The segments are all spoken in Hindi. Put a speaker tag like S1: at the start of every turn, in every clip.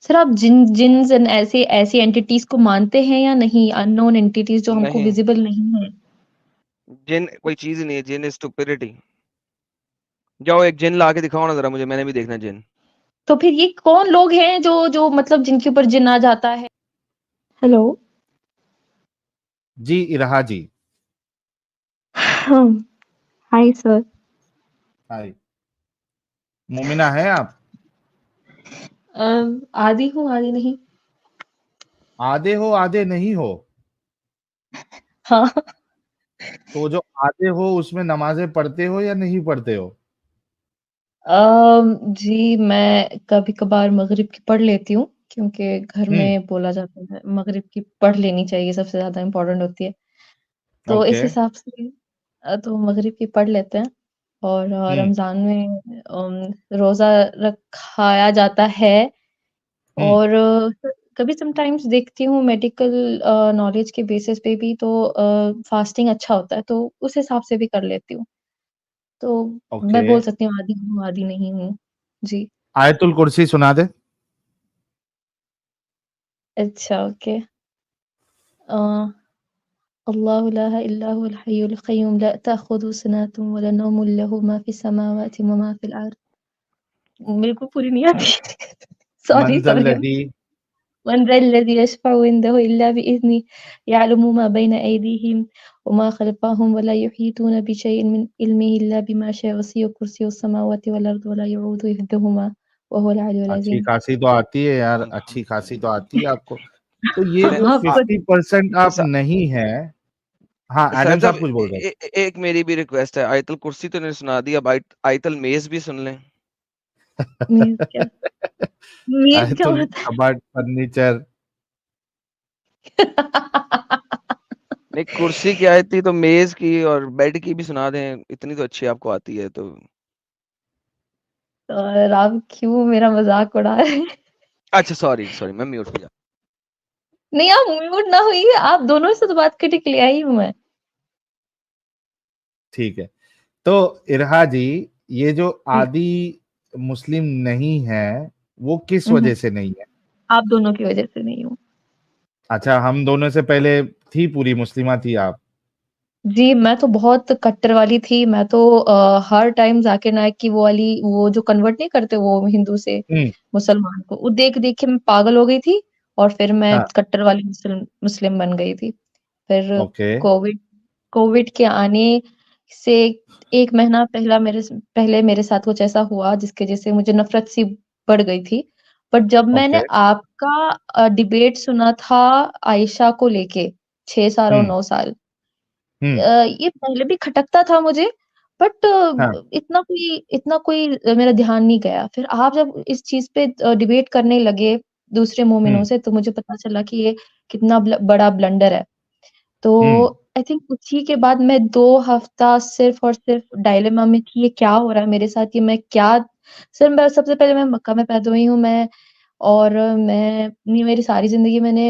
S1: सर आप जिन्स एंड ऐसे ऐसी एंटिटीज को मानते हैं या नहीं? अननोन एंटिटीज जो हमको
S2: नहीं,
S1: विजिबल नहीं है।
S2: जिन कोई चीज ही नहीं है, जिन इज स्टुपिडिटी। जाओ एक जिन ला के दिखाओ ना जरा मुझे, मैंने भी देखना जिन।
S1: तो फिर ये कौन लोग हैं जो जो मतलब जिनके ऊपर जिन आ जाता है? हेलो।
S3: जी Iraha ji.
S1: Hi sir.
S3: Hi. मोमिना है आप?
S1: आदि हूँ आदि नहीं।
S3: आधे हो आधे नहीं हो?
S1: हाँ।
S3: तो जो आधे हो उसमें नमाजें पढ़ते हो या नहीं पढ़ते हो?
S1: जी मैं कभी कभार मगरिब की पढ़ लेती हूँ, क्योंकि घर
S3: हम्म।
S1: में बोला जाता है मगरिब की पढ़ लेनी चाहिए, सबसे ज्यादा इम्पोर्टेंट होती है। तो इस
S3: ओके।
S1: हिसाब से तो मगरिब की पढ़ लेते हैं। और
S3: हम्म।
S1: रमजान में रोजा रखाया जाता है।
S3: हम्म।
S1: और कभी समटाइम्स देखती हूँ मेडिकल नॉलेज के बेसिस पे भी, तो फास्टिंग अच्छा होता है, तो उस हिसाब से भी कर लेती हूँ। तो
S3: ओके।
S1: मैं बोल सकती हूँ आदी हूँ आदी नहीं हूँ। जी।
S3: आयतुल कुर्सी सुना दे।
S1: अच्छा ओके। अल्लाहु ला इलाहा हुवल हय्युल क़य्यूम ला तअख़ुज़ुहु सिनतुन व ला नौमुन लहु मा फ़िस समावाति व मा फ़िल अर्द। मेरे को पूरी नहीं आती। Sorry sorry.
S3: मंजल्लदी।
S1: मन ज़ल्लज़ी यशफ़अु इंदहु इल्ला बिइज़्निहि यअलमु मा बैन अयदीहिम व मा ख़लफ़हुम व ला युहीतूना बिशैइन मिन इल्मिहि इल्ला बिमा शाअ वसिअ कुर्सियुहु समावाति वल अर्द व ला यऊदुहु हिफ़्ज़ुहुमा व हुवल अलियुल
S3: अच्छी
S1: अज़ीम।
S3: खासी तो आती है यार, अच्छी खासी तो आती है आपको। तो ये जो
S1: आपको
S3: 50% आप
S2: सा-
S3: नहीं है। हाँ
S2: साहब
S3: एडम
S2: साहब
S3: साहब कुछ बोल रहे थे।
S2: एक मेरी भी रिक्वेस्ट है, आयतल कुर्सी तो नहीं सुना दी, अब आयतल मेज भी सुन लें।
S1: मीज़ क्या मीज़ क्या
S3: आयतुल
S1: होता
S3: कबर्ड फर्नीचर।
S1: है?
S2: नहीं, कुर्सी की आयत थी तो मेज की और बेड की भी सुना दें, इतनी तो अच्छी आपको आती है तो।
S1: और आप क्यों मेरा मज़ाक उड़ा रहे हैं?
S2: अच्छा सॉरी सॉरी, मैं म्यूट हो गया।
S1: नहीं आप म्यूट ना होइए, आप दोनों से तो बात करने के लिए आई हूँ मैं।
S3: ठीक है। तो इरहा जी, ये जो
S1: जी।
S3: आदि मुस्लिम नहीं है वो किस
S1: हुँ, हुँ।
S3: वजह से नहीं है?
S1: आप दोनों की वज़ह से नहीं हूँ।
S3: अच्छा, हम दोनों से पहले थी, पूरी मुस्लिमा थी आप?
S1: जी, मैं तो बहुत कट्टर वाली थी, मैं तो हर टाइम ज़ाकिर नाइक की वो वाली वो जो कन्वर्ट नहीं करते वो हिंदू से
S3: हम्म।
S1: मुसलमान को, वो देख-देख के मैं पागल हो गई थी और फिर मैं
S3: हाँ।
S1: कट्टर वाली मुस्लिम मुस्लिम बन गई थी। फिर
S3: ओके।
S1: कोविड कोविड के आने से 1 महीना पहले मेरे साथ कुछ ऐसा हुआ जिसकी वज़ह से मुझे नफ़रत सी बढ़ गई थी। बट जब मैंने
S3: ओके।
S1: आपका डिबेट सुना था आयशा को लेके 6 साल और
S3: हम्म।
S1: 9 साल,
S3: हम्म।
S1: ये पहले भी खटकता था मुझे, बट
S3: हाँ।
S1: इतना कोई मेरा ध्यान नहीं गया। फिर आप जब इस चीज़ पे डिबेट करने लगे दूसरे मोमिनों
S3: हम्म।
S1: से, तो मुझे पता चला कि ये कितना बड़ा ब्लंडर है। तो
S3: हम्म।
S1: आई थिंक उसी के बाद मैं 2 हफ्ता सिर्फ़ और सिर्फ़ डायलेमा में कि ये क्या हो रहा है मेरे साथ, ये मैं क्या सर मैं सबसे पहले मैं मक्का में पैदा हुई हूँ मैं। और मैं ये मेरी सारी ज़िंदगी मैंने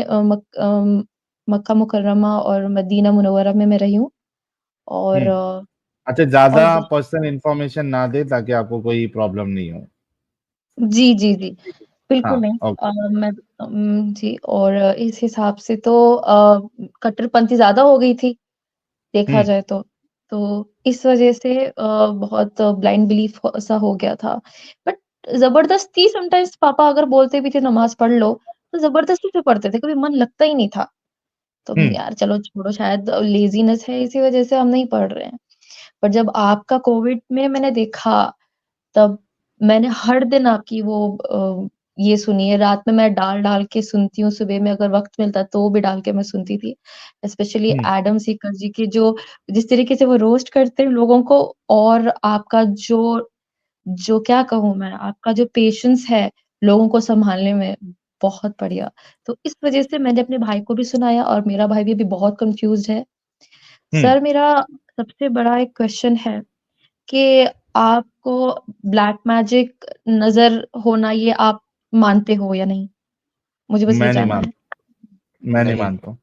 S1: मक्का मुकर्रमा और मदीना मुनव्वरा में मैं रही हूँ। और
S3: हम्म। अच्छा, ज्यादा
S1: और
S3: पर्सनल इंफॉर्मेशन ना दे ताकि आपको कोई प्रॉब्लम नहीं हो।
S1: जी, जी, जी। बिल्कुल
S3: हाँ।
S1: नहीं।
S3: ओके।
S1: मैं जी। और इस हिसाब से तो कट्टरपंथी ज़्यादा हो गई थी, देखा
S3: हम्म।
S1: जाए तो। तो इस वज़ह से बहुत ब्लाइंड बिलीफ सा हो गया था। बट ज़बरदस्ती समटाइम्स पापा अगर बोलते भी थे नमाज़ पढ़ लो, तो ज़बरदस्ती से पढ़ते थे, कभी मन लगता ही नहीं था। तो
S3: हम्म।
S1: यार चलो छोड़ो, शायद लेज़ीनेस है इसी वज़ह से हम नहीं पढ़ रहे हैं। पर जब आपका कोविड में मैंने देखा, तब मैंने हर दिन आपकी वो ये सुनी है, रात में मैं डाल-डाल के सुनती हूँ, सुबह में अगर वक़्त मिलता है तो भी डाल के मैं सुनती थी। स्पेशली
S3: हम्म।
S1: एडम सीकर जी की जो जिस तरीके से वो रोस्ट करते हैं लोगों को, और आपका जो जो क्या कहूँ मैं, आपका जो पेशेंस है लोगों को सँभालने में, बहुत बढ़िया। तो इस वज़ह से मैंने अपने भाई को भी सुनाया और मेरा भाई भी अभी बहुत कन्फ्यूज़्ड है।
S3: हम्म।
S1: सर मेरा सबसे बड़ा एक क्वेश्चन है कि आपको ब्लैक मैजिक नज़र होना ये आप मानते हो या नहीं? मुझे बस ये
S3: मैं नहीं
S1: जानना है।
S3: मानता। मैं नहीं
S2: नहीं
S3: मानता हूँ।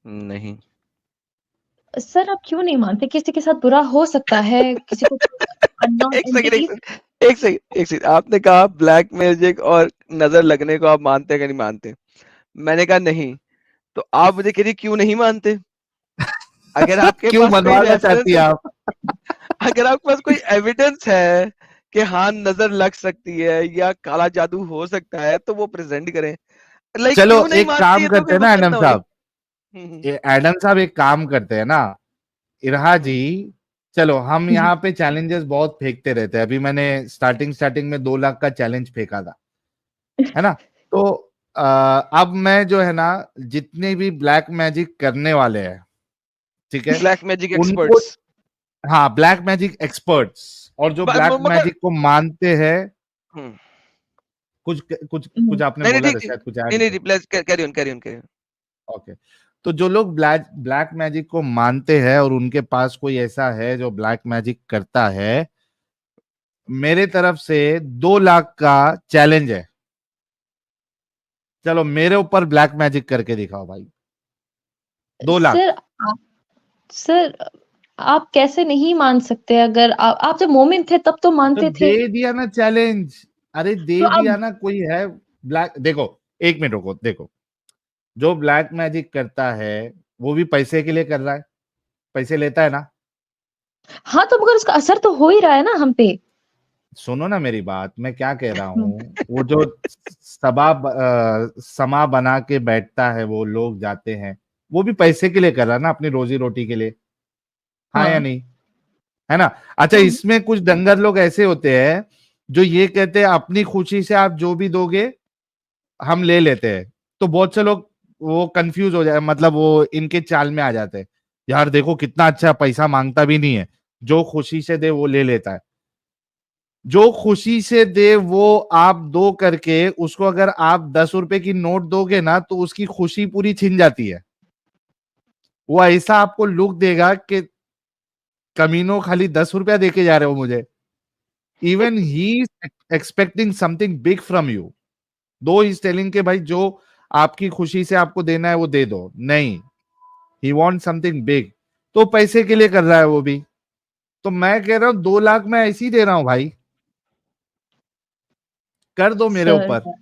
S2: नहीं।
S1: सर आप क्यों नहीं मानते? किसी के साथ बुरा हो सकता है, किसी को अननोन
S2: एक सेकंड एक
S1: एंटिटीज़
S2: सेकंड एक सेकंड आपने कहा ब्लैक मैजिक और नजर लगने को आप मानते हैं कि नहीं मानते? मैंने कहा नहीं। तो आप मुझे कहिए क्यों नहीं मानते? अगर आपके
S3: क्यों
S2: पास कोई
S3: बनवाना
S2: रेफरेंस
S3: चाहती है आप?
S2: अगर आपके पास कोई एविडेंस है कि हाँ नजर लग सकती है या काला जादू हो सकता है तो वो प्रेजेंट करें। लाइक
S3: चलो
S2: क्यों नहीं
S3: एक
S2: मानते,
S3: काम
S2: ये तो
S3: करते
S2: कोई
S3: हैं ना
S2: मतलब
S3: एडम
S2: ना हो गया।
S3: साहब, एडम साहब एक काम करते हैं ना, इरहा जी, चलो हम यहाँ पे चैलेंजेस बहुत फेंकते रहते हैं। अभी मैंने स्टार्टिंग में 2 लाख का चैलेंज फेंका था, है ना? तो अब मैं जो है ना, जितने भी ब्लैक मैजिक करने वाले हैं, ठीक है,
S2: ब्लैक मैजिक
S3: उनको,
S2: एक्सपर्ट्स।
S3: हाँ ब्लैक मैजिक एक्सपर्ट्स, और जो ब्लैक
S2: मगर
S3: मैजिक को मानते हैं,
S2: हम्म,
S3: कुछ कुछ
S1: हम्म,
S3: कुछ आपने
S2: नहीं नहीं
S3: बोला
S2: ठीक
S3: था
S2: ठीक,
S3: शायद, कुछ
S2: नहीं
S3: ऐड
S2: नहीं
S3: कर।
S2: Please carry on carry on carry on.
S3: Okay, तो जो लोग ब्लैक ब्लैक मैजिक को मानते हैं और उनके पास कोई ऐसा है जो ब्लैक मैजिक करता है, मेरे तरफ से 2 लाख का चैलेंज है। चलो मेरे ऊपर ब्लैक मैजिक करके दिखाओ भाई, 2 लाख।
S1: सर आप सर आप कैसे नहीं मान सकते? अगर आप जब मोमिन थे तब तो
S3: तो
S1: मानते थे।
S3: दे दिया ना चैलेंज, अरे
S1: तो
S3: दे
S1: अब
S3: दिया ना, कोई है ब्लैक, देखो, 1 मिनट रुको, देखो, जो ब्लैक मैजिक करता है वो भी पैसे के लिए कर रहा है, पैसे लेता है ना।
S1: हाँ, तो मगर उसका असर तो हो ही रहा है ना हम पे।
S3: सुनो ना मेरी बात, मैं क्या कह रहा हूँ, वो जो समा बना के बैठता है, वो लोग जाते हैं, वो भी पैसे के लिए कर रहा है ना, अपनी रोजी रोटी के लिए, हाँ या
S1: हाँ।
S3: नहीं? है ना? अच्छा,
S1: हाँ।
S3: इसमें कुछ डंगर लोग ऐसे होते हैं जो ये कहते हैं अपनी खुशी से आप जो भी दोगे हम ले लेते हैं। तो बहुत से लोग वो कंफ्यूज हो जाए, मतलब वो इनके चाल में आ जाते हैं, यार देखो कितना अच्छा, पैसा मांगता भी नहीं है, जो खुशी से दे वो ले लेता है। जो खुशी से दे वो आप दो करके उसको, अगर आप 10 रुपए की नोट दोगे ना तो उसकी खुशी पूरी छिन जाती है। वो ऐसा आपको लुक देगा कि कमीनों खाली 10 रुपया देके जा रहे हो मुझे। Even he expecting something big from you, दो इज टेलिंग के भाई जो आपकी खुशी से आपको देना है वो दे दो, नहीं, ही वॉन्ट समथिंग बिग, तो पैसे के लिए कर रहा है वो भी। तो मैं कह रहा हूं 2 लाख मैं ऐसे ही दे रहा हूं भाई, कर दो मेरे
S1: सर
S3: ऊपर।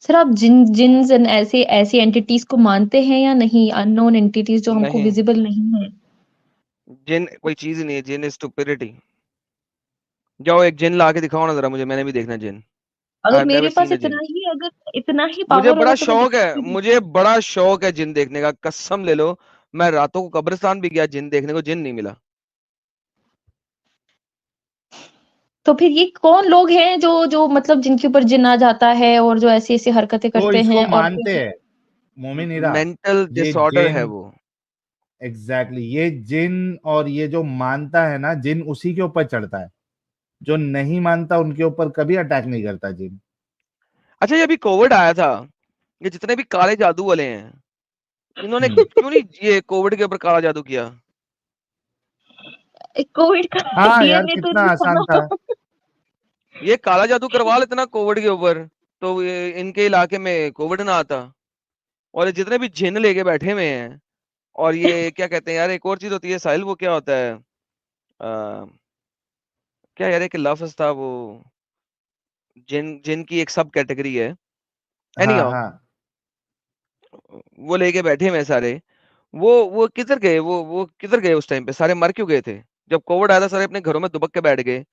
S1: सर आप जिन्स एंड ऐसे ऐसी एंटिटीज को मानते हैं या नहीं? अननोन एंटिटीज जो हमको
S2: नहीं,
S1: विजिबल नहीं है।
S2: जिन कोई चीज नहीं है, जिन इज स्टुपिडिटी। जाओ एक जिन ला के दिखाओ ना जरा मुझे, मैंने भी देखना जिन। आई
S1: अगर
S2: हैव नेवर
S1: मेरे पास
S2: सीन अ जिन।
S1: इतना ही
S2: मुझे
S1: पावर
S2: बड़ा
S1: होगा तो मैं
S2: शौक
S1: दिखा
S2: है,
S1: भी दूँ।
S2: मुझे बड़ा शौक है जिन देखने का, कसम ले लो। मैं रातों को कब्रिस्तान भी गया जिन देखने को, जिन नहीं मिला।
S1: तो फिर ये कौन लोग हैं जो जो मतलब जिनके ऊपर जिन आ जाता है और जो ऐसी-ऐसी हरकतें
S3: तो
S1: करते
S3: इसको
S1: हैं और
S3: मानते
S1: फिर
S3: हैं मोमिन हीरा,
S2: मेंटल
S3: ये
S2: डिसऑर्डर है
S3: जिन,
S2: वो।
S3: एग्जैक्टली ये जिन, और ये जो मानता है ना जिन उसी के ऊपर चढ़ता है, जो नहीं मानता उनके ऊपर कभी अटैक नहीं करता जिन।
S2: अच्छा, ये अभी कोविड आया था, ये जितने भी काले जादू वाले हैं, इन्होंने
S3: हम्म,
S2: क्यों नहीं ये कोविड के ऊपर काला जादू किया?
S1: कोविड का
S3: हाँ यार
S1: डीएनए तो
S3: कितना
S1: नहीं
S3: आसान था।
S1: था।
S2: ये काला जादू करवा लेते ना कोविड के ऊपर, तो इनके इलाके में कोविड ना आता। और ये जितने भी जिन लेके बैठे हुए हैं, और ये क्या कहते हैं यार, एक और चीज होती है साहिल, वो क्या होता है, क्या यार, एक लफ्ज था वो, जिन जिन की एक सब कैटेगरी है। एनी
S3: हाँ
S2: हाउ,
S3: हाँ
S2: वो लेके बैठे हुए हैं सारे। वो किधर गए, वो किधर गए उस टाइम पे, सारे मर क्यों गए थे? जब कोविड आया था सारे अपने घरों में दुबक के बैठ गए,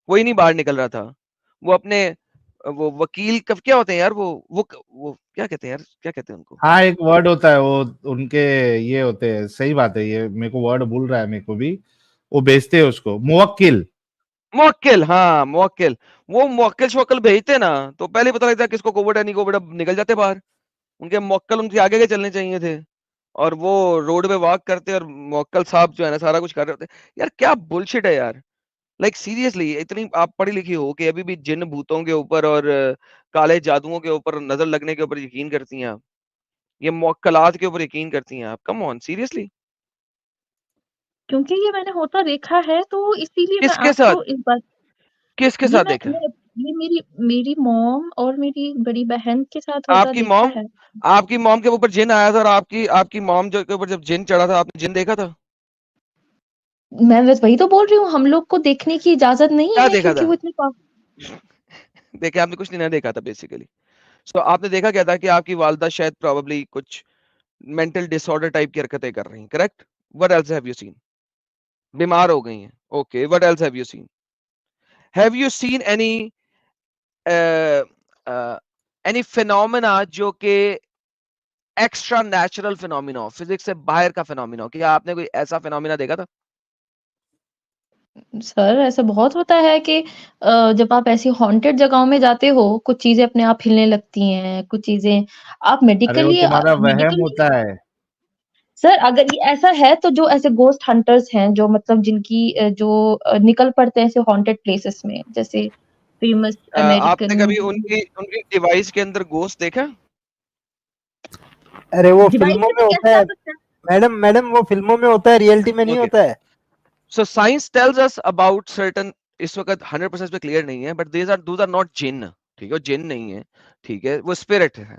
S2: कोई नहीं बाहर निकल रहा था। वो अपने वो वकील कब क्या होते हैं यार, वो क्या कहते हैं यार, क्या कहते हैं उनको?
S3: हाँ, एक वर्ड होता है वो उनके, ये होते हैं, सही बात है, ये मेरे को वर्ड भूल रहा है मेरे को भी, वो बेचते हैं उसको, मुवक्किल।
S2: मुवक्किल, हाँ मुवक्किल। वो मुवक्किल शवक्किल भेजते ना, तो पहले ही पता लगता किसको कोविड है नहीं कोविड, अब निकल जाते बाहर। उनके मुवक्किल उनके आगे के चलने चाहिए थे। और वो रोड पे वॉक करते और मुवक्किल साहब जो है ना सारा कुछ कर रहे होते। यार क्या बुलशिट है यार। लाइक सीरियसली, इतनी आप पढ़ी लिखी हो कि अभी भी जिन भूतों के ऊपर और काले जादुओं के ऊपर, नजर लगने के ऊपर यकीन करती हैं आप? ये मुवक्किलात के ऊपर यकीन करती हैं आप? Come on, seriously.
S1: क्योंकि ये मैंने होता देखा है तो इसीलिए मैं
S2: किसके साथ?
S1: आपको इस बात
S2: किसके
S1: ये
S2: साथ
S1: मैं
S2: देखा?
S1: ये मेरी मेरी मॉम और मेरी बड़ी बहन के साथ होता
S2: आपकी
S1: देखा
S2: मॉम,
S1: है।
S2: आपकी मॉम के ऊपर जिन आया था, और आपकी आपकी मॉम जो के ऊपर जब जिन चढ़ा था, आपने जिन देखा था?
S1: मैं बस वही तो बोल रही हूँ, हम लोग को देखने की इजाजत नहीं
S2: क्या
S1: है
S2: देखा
S1: क्योंकि
S2: था?
S1: वो इतने पाव
S2: देखिए आपने कुछ नहीं देखा था बेसिकली। सो आपने देखा क्या था कि आपकी वालिदा शायद प्रोबेबली कुछ मेंटल डिसऑर्डर टाइप की हरकतें कर रही हैं, correct? What else have you seen? बीमार हो गई हैं। Okay, what else have you seen? Have you seen any phenomena जो कि एक्स्ट्रा नेचुरल फिनोमेना हो, फिजिक्स से बाहर का फिनोमेना हो? क्या आपने कोई ऐसा फिनोमेना देखा था?
S1: सर ऐसा बहुत होता है कि जब आप ऐसी हॉन्टेड जगहों में जाते हो, कुछ चीज़ें अपने आप हिलने लगती हैं, कुछ चीज़ें आप
S3: अरे वो तुम्हारा वहम
S1: मेडिकली
S3: होता है।
S1: सर अगर ये ऐसा है तो जो ऐसे गोस्ट हंटर्स हैं, जो मतलब जिनकी निकल पड़ते हैं ऐसे हॉन्टेड प्लेसेस में, जैसे फेमस
S2: आपने
S1: अमेरिकन
S2: कभी उनकी उनकी डिवाइस के अंदर घोस्ट देखा?
S4: अरे वो
S1: डिवाइस
S4: फिल्मों
S1: के
S4: में
S1: अंदर
S4: होता
S1: कैसे आ
S4: है
S1: सकता है?
S4: मैडम, वो फिल्मों में होता है, रियलिटी में नहीं
S2: ओके,
S4: होता है।
S2: So science tells us about certain, इस वक्त 100% पे क्लियर नहीं है, बट दोज आर नॉट जिन, ठीक है? वो जिन नहीं है, ठीक है? वो स्पिरिट है।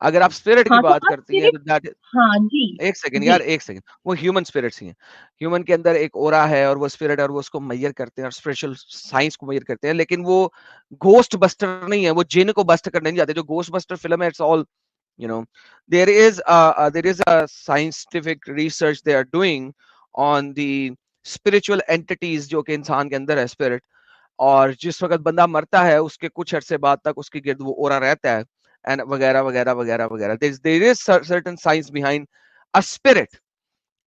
S2: अगर आप स्पिरिट की
S1: हाँ, तो
S2: बात
S1: आप
S2: करती हैं
S1: स्पिरिट
S2: तो दैट,
S1: हाँ जी,
S2: एक सेकंड
S1: जी।
S2: यार, एक सेकंड, वो ह्यूमन स्पिरिट्स ही हैं। ह्यूमन के अंदर एक ऑरा है और वो स्पिरिट, और वो उसको मेजर करते हैं और स्पिरिचुअल साइंस को मेजर करते हैं, लेकिन वो घोस्ट बस्टर नहीं है, वो जिन को बस्ट करने नहीं जाते। जो घोस्ट बस्टर फिल्म है, it's all, you know, there is a scientific research they are doing on the spiritual entities जो कि इंसान के अंदर है, स्पिरिट। और जिस वक्त बंदा मरता है उसके कुछ अरसे बाद तक उसके गिर्द वो ओरा रहता है, एंड वगैरह वगैरह वगैरह वगैरह। There is certain science behind a spirit,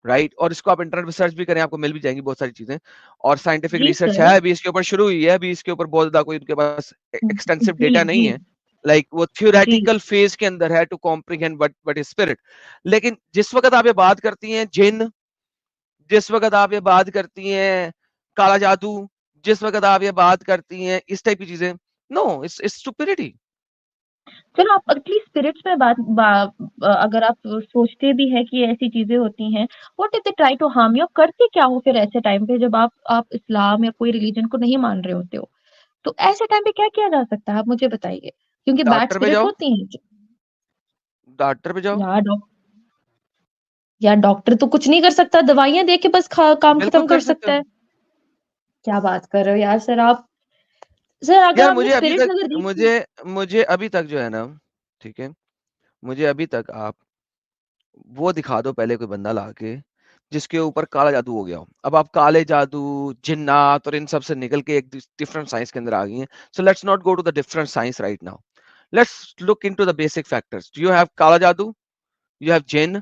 S2: right? और इसको आप इंटरनेट पे सर्च भी करें, आपको मिल भी जाएंगी बहुत सारी चीजें। और साइंटिफिक
S1: जी
S2: रिसर्च
S1: सर।
S2: है अभी इसके ऊपर, शुरू हुई है अभी इसके ऊपर, बहुत ज्यादा कोई उनके पास एक्सटेंसिव
S1: जी,
S2: डेटा नहीं
S1: जी,
S2: है। लाइक वो
S1: जी।
S2: थ्योरेटिकल फेज के अंदर है to comprehend what is spirit. लेकिन जिस वक्त आप ये बात करती हैं जिन, जिस वक्त आप ये बात करती हैं काला जादू, जिस वक्त आप ये बात करती हैं इस टाइप की चीजें, नो, इट्स स्टुपिडिटी।
S1: चलो आप एटलीस्ट स्पिरिट्स में अगर आप सोचते भी हैं कि ऐसी चीजें होती हैं, what if they try to harm you? करते क्या हो फिर ऐसे टाइम पे जब आप इस्लाम या कोई रिलीजन को नहीं मान रहे होते हो? तो ऐसे टाइम पे क्या किया जा सकता है, आप मुझे बताइए? क्योंकि बैड
S2: डॉक्टर पे
S1: स्पिरिट
S2: जाओ,
S1: होती हैं।
S2: डॉक्टर पे जाओ।
S1: यार यार डॉक्टर तो कुछ नहीं कर सकता, दवाइयां दे के बस काम
S2: बिल्कुल
S1: खत्म कर
S2: कर सकते
S1: सकता
S2: हो।
S1: है। क्या बात कर रहे हो यार सर आप? सर अगर
S2: यार
S1: आपने स्पिरिट्स अगर देखी।
S2: मुझे अभी तक जो है ना, ठीक है, मुझे अभी तक आप वो दिखा दो पहले कोई बंदा लाके जिसके ऊपर काला जादू हो गया हो। अब आप काले जादू, जिन्नात और इन सब से निकल के एक डिफरेंट साइंस के अंदर आ गई हैं। So let's not go to the different science right now, let's look into the basic factors. You have काला जादू, यू हैव जिन,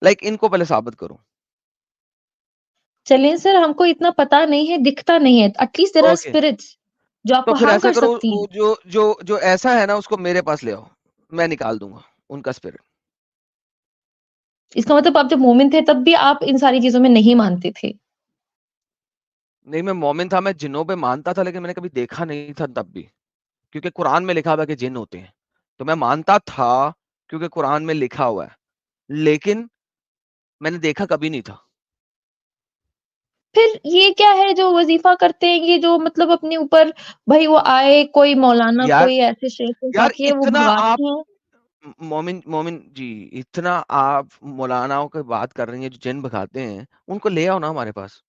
S2: लाइक इनको पहले साबित करो।
S1: चलिए सर, हमको इतना पता नहीं है, दिखता नहीं है, at least there are
S2: okay,
S1: spirits जो
S2: तो
S1: आपको
S2: फिर
S1: हार्म
S2: ऐसा
S1: कर
S2: करो,
S1: सकती हैं।
S2: जो जो जो ऐसा है ना उसको मेरे पास ले आओ, मैं निकाल दूंगा उनका स्पिरिट।
S1: इसका मतलब आप जब मोमिन थे तब भी आप इन सारी चीजों में नहीं मानते थे?
S2: नहीं, मैं मोमिन था, मैं जिन्नों पे मानता था, लेकिन मैंने कभी देखा नहीं था तब भी, क्योंकि कुरान में लिखा हुआ है कि जिन होते हैं। तो मैं मानता था क्योंकि कुरान में लिखा हुआ है, लेकिन मैंने देखा कभी नहीं था।
S1: फिर ये क्या है जो वजीफा करते हैं, ये जो मतलब अपने ऊपर भाई वो आए कोई मौलाना
S2: यार,
S1: कोई ऐसे शेख को
S2: यार
S1: जाके वो
S2: इतना आप
S1: भगवाते हैं।
S2: मोमिन मोमिन जी, इतना आप मौलानाओं की बात कर रही हैं जो जिन भगाते हैं, उनको ले आओ ना हमारे पास,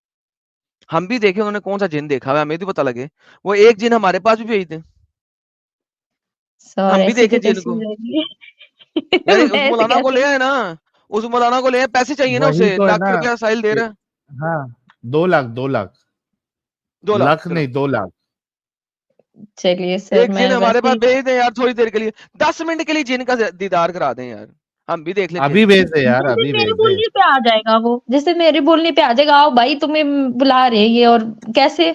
S2: हम भी देखें उन्होंने कौन सा जिन देखा हुआ है, हमें भी पता लगे। वो एक जिन हमारे पास भी भेज दें,
S1: सर
S2: हम भी
S1: ऐसी
S2: देखें
S1: तो
S2: जिन
S1: कैसी
S2: को।
S1: रहेगी?
S2: यार उस
S1: ऐसे
S2: मौलाना को
S1: कैसे?
S2: ले आए ना, उस मौलाना को ले आए, पैसे चाहिए ना
S3: वही
S2: उसे,
S3: तो है
S2: लाख
S3: ना
S2: रुपया साहिल दे
S3: कि-
S2: रहा है।
S3: हाँ, 2 लाख, 2 लाख,
S2: 2 लाख
S3: लाख
S2: चलो,
S3: नहीं, 2 लाख।
S1: चलिए सर
S2: एक जिन
S1: मैं
S2: हमारे
S1: वैसे
S2: पास भेज दें यार, थोड़ी देर के लिए, 10 मिनट के लिए जिन का दीदार करा दें यार, हम भी देख लें जिन।
S3: अभी भेज दे यार,
S1: जैसे
S3: अभी
S1: मेरे
S3: भेज दे।
S1: बोलने पे आ जाएगा वो, जैसे मेरे बोलने पे आ जाएगा, आओ भाई तुम्हें बुला रहे हैं ये, और कैसे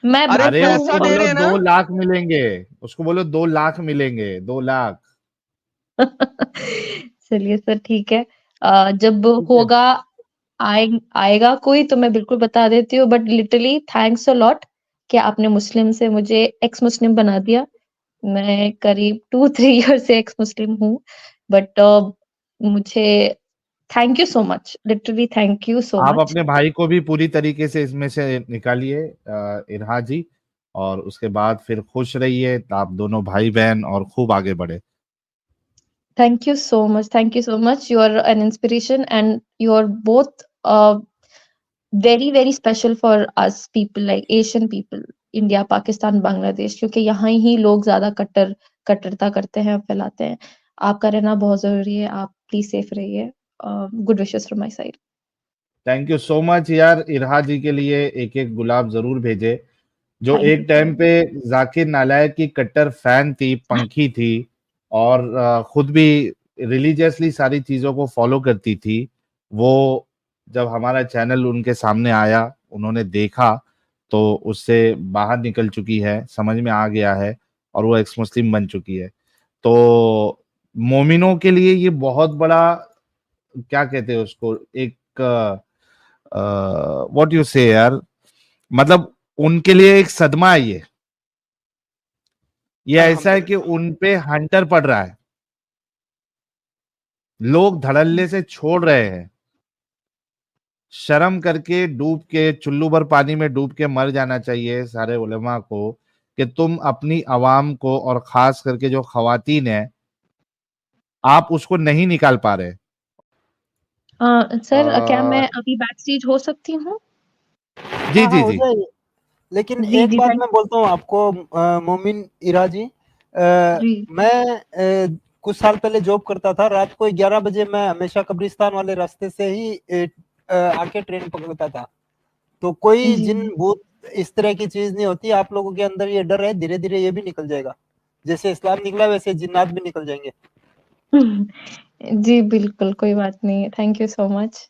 S1: मैं
S2: अरे
S3: अरे
S1: तो
S2: पैसा
S3: उसको
S2: दे
S3: बोलो
S2: रहे हैं ना।
S3: 2 लाख मिलेंगे, उसको बोलो 2 लाख मिलेंगे, 2 लाख।
S1: चलिए सर ठीक है। जब
S3: ठीक है।
S1: होगा आएगा कोई तो मैं बिल्कुल बता देती हूँ, but literally thanks a lot कि आपने मुस्लिम से मुझे एक्स मुस्लिम बना दिया। मैं करीब 2-3 ईयर से एक्स मुस्लिम हूँ, बट मुझे thank you so much, literally thank you सो
S3: आप
S1: मच।
S3: अपने भाई को भी पूरी तरीके से इसमें से निकालिए, इरहा जी, और उसके बाद फिर खुश रहिए आप दोनों भाई बहन और खूब आगे बढ़े।
S1: Thank you so much, you are an inspiration and you are both very very special for us people like Asian people, India, Pakistan, Bangladesh, क्योंकि यहाँ ही लोग ज्यादा कट्टरता करते हैं, फैलाते हैं। आपका रहना बहुत जरूरी है, आप प्लीज सेफ रहिए। Good wishes from my side.
S3: Thank you so much यार। इरहा जी के लिए एक एक गुलाब जरूर भेजे, जो
S1: थैंक
S3: एक
S1: यू
S3: टाइम
S1: सर।
S3: पे जाकिर नालायक की कट्टर फैन थी, पंखी थी, और खुद भी रिलीजियसली सारी चीजों को फॉलो करती थी। वो जब हमारा चैनल उनके सामने आया, उन्होंने देखा, तो उससे बाहर निकल चुकी है, समझ में आ गया है, और वो एक्स मुस्लिम बन चुकी है। तो मोमिनों के लिए ये बहुत बड़ा, क्या कहते हैं उसको, एक व्हाट यू से यार, मतलब उनके लिए एक सदमा है ये ऐसा है कि उन पे हंटर पड़ रहा है, लोग धड़ल्ले से छोड़ रहे हैं। शर्म करके डूब के, चुल्लू भर पानी में डूब के मर जाना चाहिए सारे उलेमा को, कि तुम अपनी आवाम को, और खास करके जो खवातीन है, आप उसको नहीं निकाल पा रहे।
S1: सर क्या
S3: अ,
S1: मैं अभी बैक स्टेज हो सकती हूँ?
S3: जी
S4: हाँ हाँ
S3: जी
S4: हो
S3: जी
S4: जाएगी। लेकिन
S1: जी
S4: एक
S1: जी
S4: बात
S1: थैंक
S4: मैं बोलता हूँ आपको, मोमिन इरा जी,
S1: जी।
S4: मैं कुछ साल पहले जॉब करता था। रात को 11 बजे मैं हमेशा कब्रिस्तान वाले रास्ते से ही आके ट्रेन पकड़ता था। तो कोई
S1: जी
S4: जिन भूत इस तरह की चीज नहीं होती। आप लोगों के अंदर ये डर है, धीरे धीरे ये भी निकल जाएगा। जैसे इस्लाम निकला वैसे जिन्नात भी निकल जाएंगे।
S1: जी बिल्कुल, कोई बात नहीं। Thank you so much.